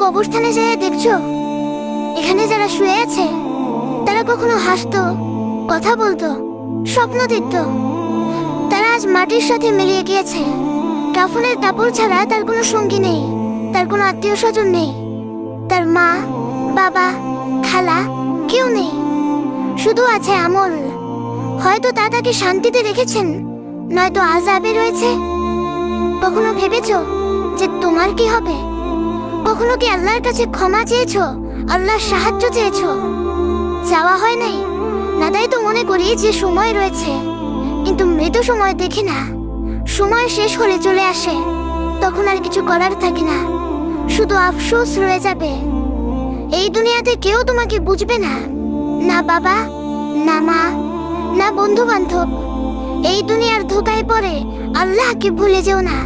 কবরস্থানে যেয়ে দেখছো এখানে যারা শুয়ে আছে তারা কখনো হাসতো, কথা বলতো, স্বপ্ন দেখতো? তারা আজ মাটির সাথে মিলিয়ে গিয়েছে। কাফনের কাপড় ছাড়া তার কোনো সঙ্গী নেই, তার কোনো আত্মীয় স্বজন নেই, তার মা, বাবা, খালা কেউ নেই, শুধু আছে আমল। হয়তো তা তাকে শান্তিতে রেখেছেন, নয়তো আযাবে রয়েছে। কখনো ভেবেছো যে তোমার কি হবে? কখনো কি আল্লাহর কাছে ক্ষমা চেয়েছো, আল্লাহর সাহায্য চেয়েছো? চাওয়া হয় নাই না, তাই তো মনে করি যে সময় রয়েছে, কিন্তু মৃত সময় দেখি না। সময় শেষ হলে চলে আসে, তখন আর কিছু করার থাকে না, শুধু আফসোস রয়ে যাবে। এই দুনিয়াতে কেউ তোমাকে বুঝবে না, না বাবা, না মা, না বন্ধু বান্ধব। এই দুনিয়ার ধোঁকায় পড়ে আল্লাহকে ভুলে যেও না।